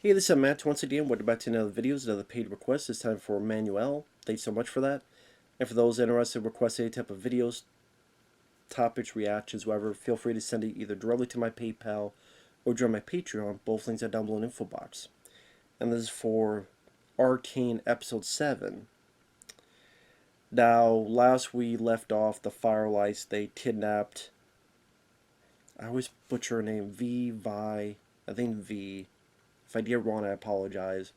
Hey, this is Matt. Once again, welcome back to another video, another paid request. This time for Manuel. Thanks so much for that. And for those interested in requesting any type of videos, topics, reactions, whatever, feel free to send it either directly to my PayPal or join my Patreon. Both links are down below in the info box. And this is for Arcane Episode 7. Now, last we left off, the Firelights, they kidnapped, I always butcher her name, Vi, I think V. If I did it wrong, I apologize.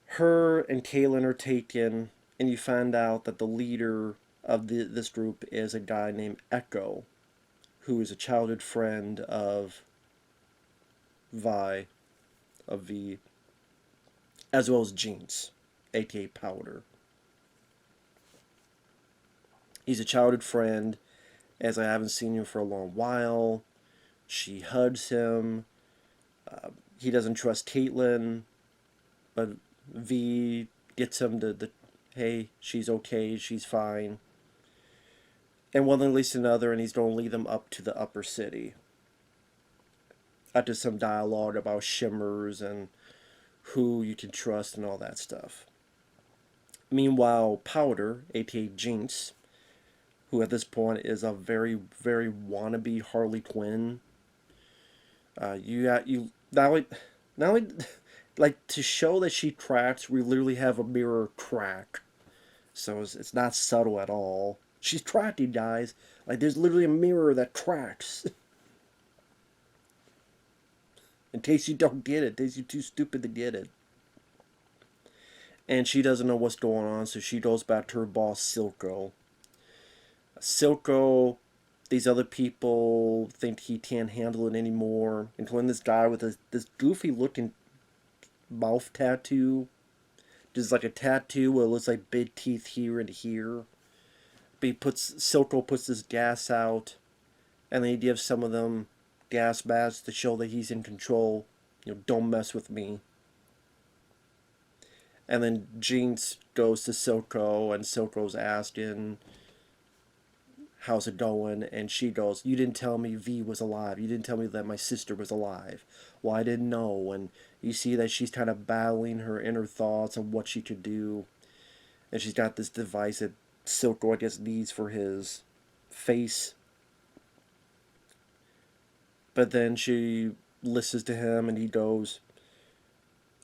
Her and Kaylin are taken, and you find out that the leader of this group is a guy named Echo, who is a childhood friend of Vi, of V, as well as Jinx, aka Powder. He's a childhood friend, as I haven't seen him for a long while. She hugs him. He doesn't trust Caitlyn, but V gets him to hey, she's okay, she's fine. And one thing leads to another, and he's going to lead them up to the upper city. After some dialogue about shimmers and who you can trust and all that stuff. Meanwhile, Powder, aka Jinx, who at this point is a very, very wannabe Harley Quinn. You not only like to show that she cracks, we literally have a mirror crack, so it's not subtle at all. She's cracking, guys. Like there's literally a mirror that cracks. In case you don't get it, in case you're too stupid to get it. And she doesn't know what's going on, so she goes back to her boss, Silco. Silco, these other people think he can't handle it anymore, including this guy with this goofy looking mouth tattoo. Just like a tattoo where it looks like big teeth here and here. But Silco puts this gas out, and then he gives some of them gas masks to show that he's in control. You know, don't mess with me. And then Jinx goes to Silco, and Silco's asking, how's it going? And she goes, you didn't tell me V was alive. You didn't tell me that my sister was alive. Well, I didn't know. And you see that she's kind of battling her inner thoughts on what she could do. And she's got this device that Silco, I guess, needs for his face. But then she listens to him, and he goes,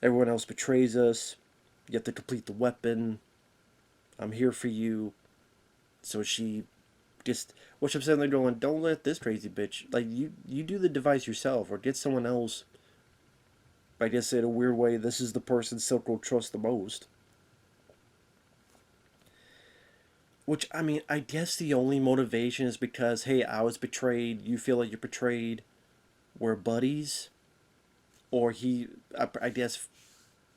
everyone else betrays us. You have to complete the weapon. I'm here for you. So she just, which I'm sitting there going, don't let this crazy bitch, like, you do the device yourself, or get someone else. I guess in a weird way, this is the person Silco trusts the most. Which, I mean, I guess the only motivation is because, hey, I was betrayed, you feel like you're betrayed, we're buddies. Or I guess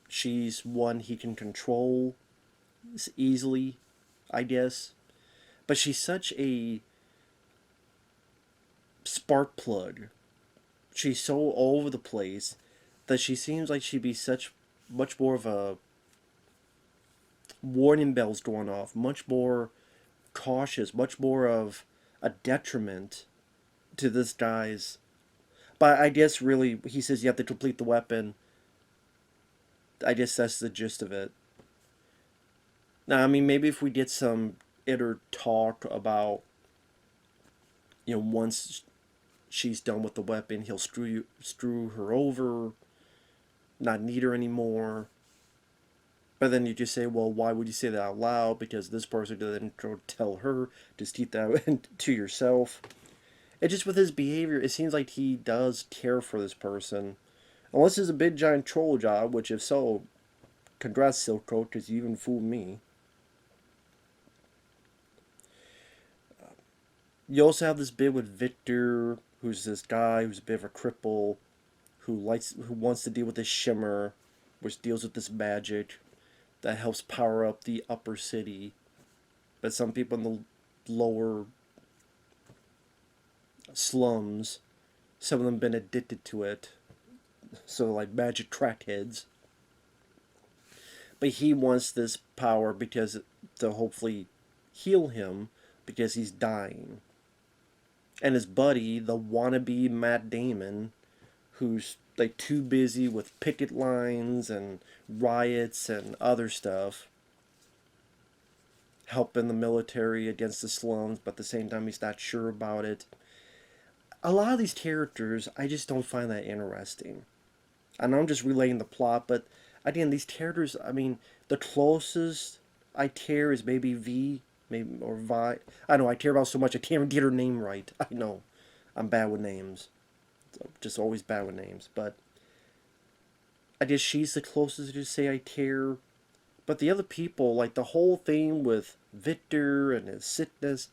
she's one he can control easily, I guess. But she's such a spark plug. She's so all over the place that she seems like she'd be much more of a warning bells going off, much more cautious, much more of a detriment to this guy's. But I guess really, he says you have to complete the weapon. I guess that's the gist of it. Now, I mean, maybe if we get some inner talk about, once she's done with the weapon, he'll screw her over, not need her anymore. But then you just say, well, why would you say that out loud? Because this person didn't tell her. Just keep that to yourself. It just with his behavior, it seems like he does care for this person. Unless it's a big giant troll job, which if so, congrats Silco, because you even fooled me. You also have this bit with Victor, who's this guy who's a bit of a cripple, who wants to deal with this shimmer, which deals with this magic that helps power up the upper city. But some people in the lower slums, some of them been addicted to it. So like magic crackheads. But he wants this power because to hopefully heal him because he's dying. And his buddy, the wannabe Matt Damon, who's like too busy with picket lines and riots and other stuff, helping the military against the slums, but at the same time he's not sure about it. A lot of these characters, I just don't find that interesting. I know I'm just relaying the plot, but again, these characters, I mean, the closest I care is maybe V, maybe or Vi. I know I care about so much I can't even get her name right. I know, I'm bad with names, just always bad with names. But I guess she's the closest to say I care. But the other people, like the whole thing with Victor and his sickness,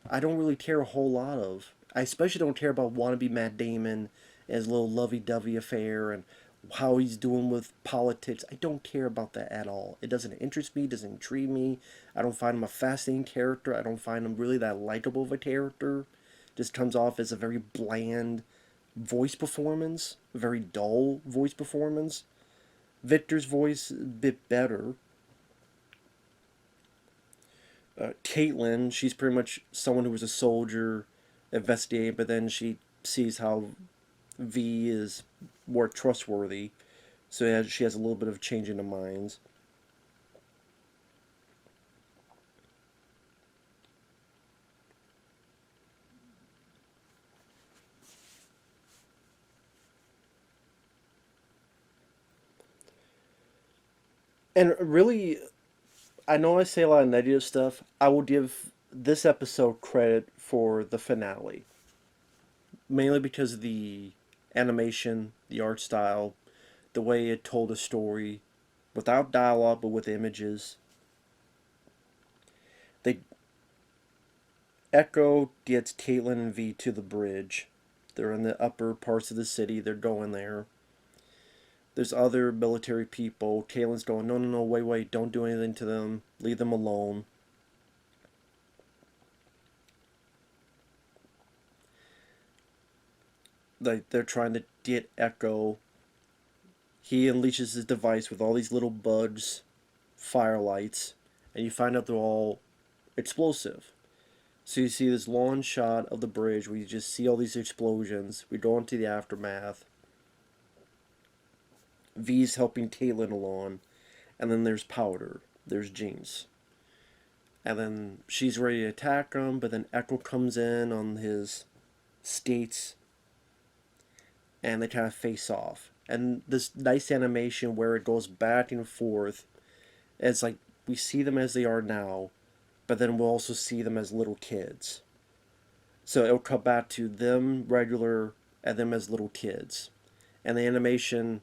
I don't really care a whole lot of. I especially don't care about wannabe Matt Damon and his little lovey-dovey affair and how he's doing with politics. I don't care about that at all. It doesn't interest me, doesn't intrigue me. I don't find him a fascinating character. I don't find him really that likable of a character. Just comes off as a very bland voice performance, a very dull voice performance. Victor's voice a bit better. Caitlin, she's pretty much someone who was a soldier, investigating, but then she sees how V is more trustworthy, so she has a little bit of change in the minds. And really, I know I say a lot of negative stuff. I will give this episode credit for the finale, mainly because of the animation, the art style, the way it told a story, without dialogue but with images. They Echo gets Caitlin and V to the bridge. They're in the upper parts of the city. They're going there. There's other military people. Caitlin's going, no, no, no, wait, wait, don't do anything to them. Leave them alone. They're trying to get Echo. He unleashes his device with all these little bugs, firelights, and you find out they're all explosive. So you see this long shot of the bridge where you just see all these explosions. We go into the aftermath. V's helping Caitlin along, and then there's Powder. There's Jinx. And then she's ready to attack him, but then Echo comes in on his skates, and they kind of face off. And this nice animation where it goes back and forth. It's like we see them as they are now, but then we'll also see them as little kids. So it'll come back to them regular and them as little kids. And the animation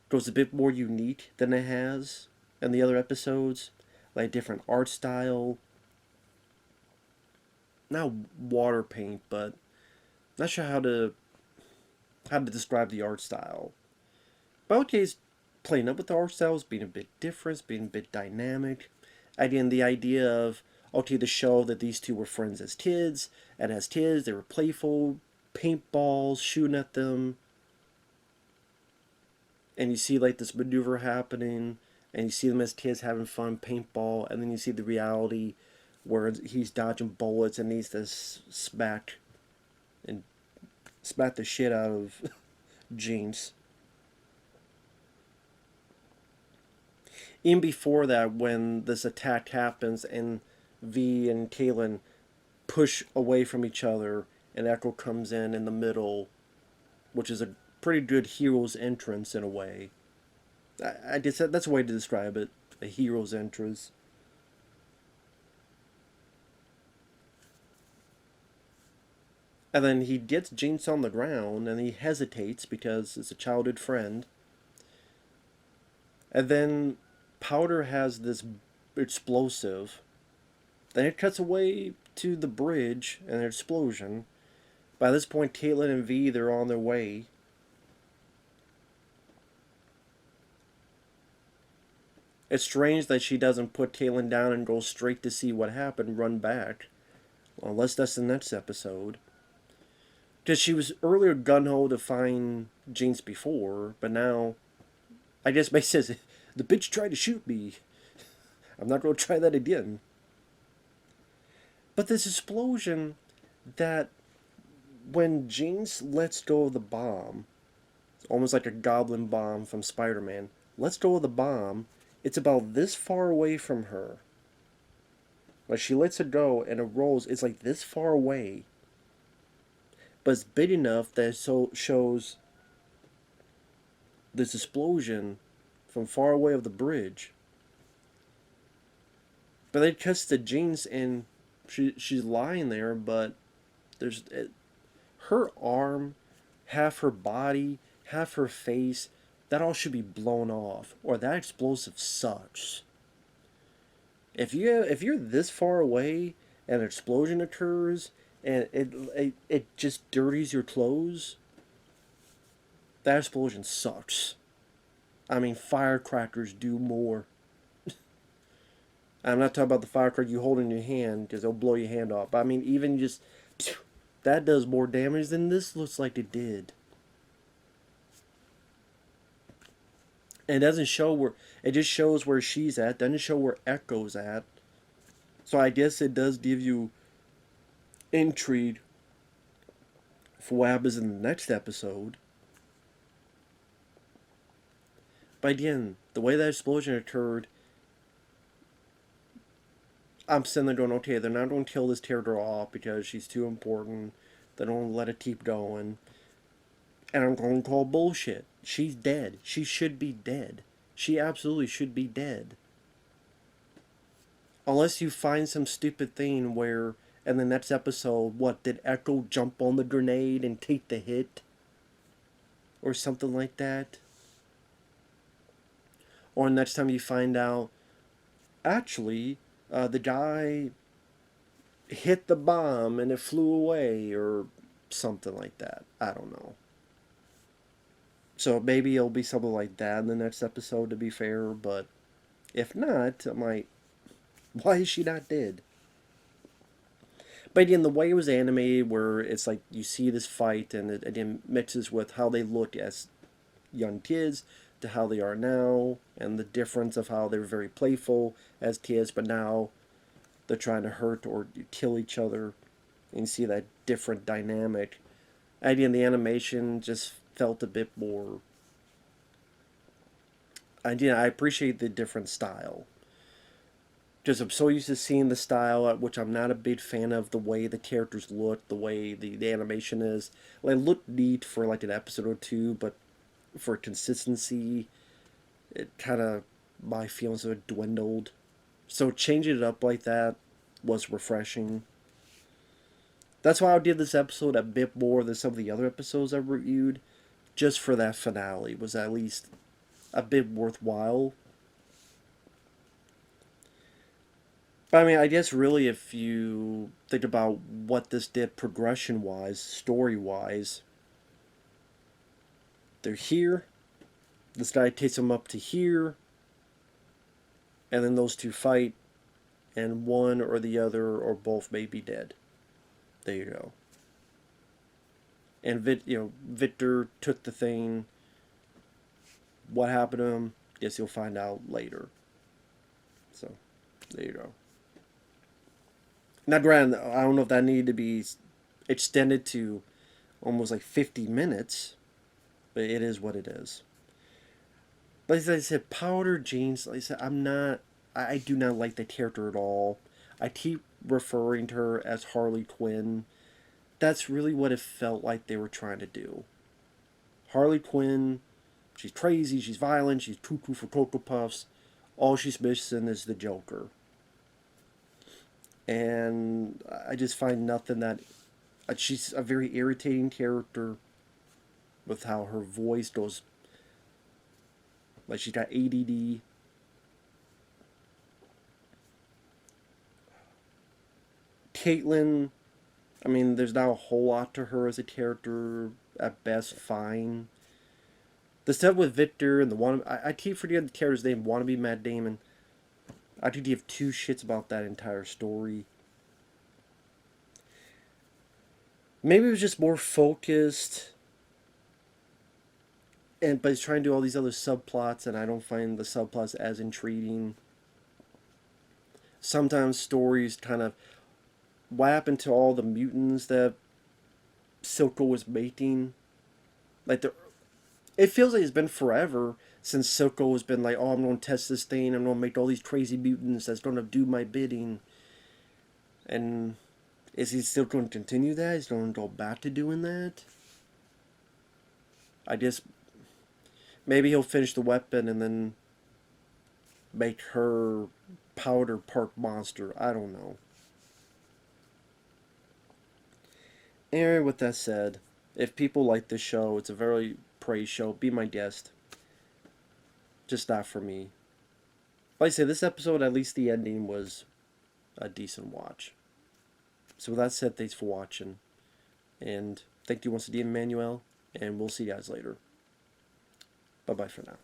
goes a bit more unique than it has in the other episodes. Like different art style. Not water paint, but not sure how to describe the art style. But OK's playing up with the art styles, being a bit different, being a bit dynamic. Again, the idea of okay to show that these two were friends as kids, and as kids they were playful, paintballs, shooting at them, and you see like this maneuver happening, and you see them as kids having fun paintball, and then you see the reality where he's dodging bullets and needs to and smack the shit out of Jinx. Even before that, when this attack happens and V and Caitlin push away from each other, and Echo comes in the middle, which is a pretty good hero's entrance in a way. I guess that's a way to describe it, a hero's entrance. And then he gets Jinx on the ground, and he hesitates because it's a childhood friend. And then Powder has this explosive. Then it cuts away to the bridge and an explosion. By this point, Caitlin and V, they're on their way. It's strange that she doesn't put Caitlin down and go straight to see what happened, run back. Well, unless that's the next episode. Because she was earlier gung-ho to find Jinx before, but now, I guess May says, the bitch tried to shoot me. I'm not going to try that again. But this explosion that when Jinx lets go of the bomb, almost like a goblin bomb from Spider-Man. Let's go with the bomb. It's about this far away from her. Like she lets it go and it rolls. It's like this far away, but it's big enough that it so shows this explosion from far away of the bridge. But then it cuts to Jeans and she's lying there, but her arm, half her body, half her face, that all should be blown off, or that explosive sucks. If you're this far away and an explosion occurs and it just dirties your clothes, that explosion sucks. I mean, firecrackers do more. I'm not talking about the firecracker you hold in your hand because it'll blow your hand off. But I mean, even just that does more damage than this looks like it did. And it doesn't show where, it just shows where she's at. Doesn't show where Echo's at. So I guess it does give you intrigue for what happens in the next episode. But again, the way that explosion occurred, I'm sitting there going, okay, they're not going to kill this character off because she's too important. They don't let it keep going. And I'm going to call bullshit. She's dead. She should be dead. She absolutely should be dead. Unless you find some stupid thing where, in the next episode, what, did Echo jump on the grenade and take the hit? Or something like that? Or next time you find out, actually, the guy hit the bomb and it flew away, or something like that. I don't know. So maybe it'll be something like that in the next episode, to be fair, but if not, I'm like, why is she not dead? But again, the way it was animated, where it's like you see this fight and it again mixes with how they look as young kids to how they are now, and the difference of how they're very playful as kids, but now they're trying to hurt or kill each other, and you see that different dynamic. Again, the animation just felt a bit more. Again, I appreciate the different style. Because I'm so used to seeing the style, which I'm not a big fan of the way the characters look, the way the animation is. Like, it looked neat for like an episode or two, but for consistency, it kind of, my feelings of it dwindled. So changing it up like that was refreshing. That's why I'll give this episode a bit more than some of the other episodes I've reviewed. Just for that finale was at least a bit worthwhile. But I mean, I guess really if you think about what this did progression-wise, story-wise, they're here, this guy takes them up to here, and then those two fight, and one or the other or both may be dead. There you go. And Victor took the thing. What happened to him? Guess you'll find out later. So, there you go. Now, granted, I don't know if that needed to be extended to almost like 50 minutes, but it is what it is. But as I said, Powder Jeans, like I said, I do not like the character at all. I keep referring to her as Harley Quinn. That's really what it felt like they were trying to do. Harley Quinn, she's crazy, she's violent, she's cuckoo for Cocoa Puffs. All she's missing is the Joker. And I just find nothing that... She's a very irritating character with how her voice goes... Like she's got ADD. Caitlyn, I mean, there's not a whole lot to her as a character. At best, fine. The stuff with Victor and the one... I keep forgetting the character's name, Wannabe Matt Damon. I could give two shits about that entire story. Maybe it was just more focused. But he's trying to do all these other subplots, and I don't find the subplots as intriguing. Sometimes stories kind of... What happened to all the mutants that Silco was making? Like, It feels like it's been forever since Silco has been like, oh, I'm going to test this thing. I'm going to make all these crazy mutants that's going to do my bidding. And is he still going to continue that? Is he going to go back to doing that? I guess maybe he'll finish the weapon and then make her Powder Park Monster. I don't know. Anyway, with that said, if people like this show, it's a very praised show. Be my guest. Just not for me. Like I say, this episode, at least the ending was a decent watch. So with that said, thanks for watching. And thank you once again, Manuel. And we'll see you guys later. Bye-bye for now.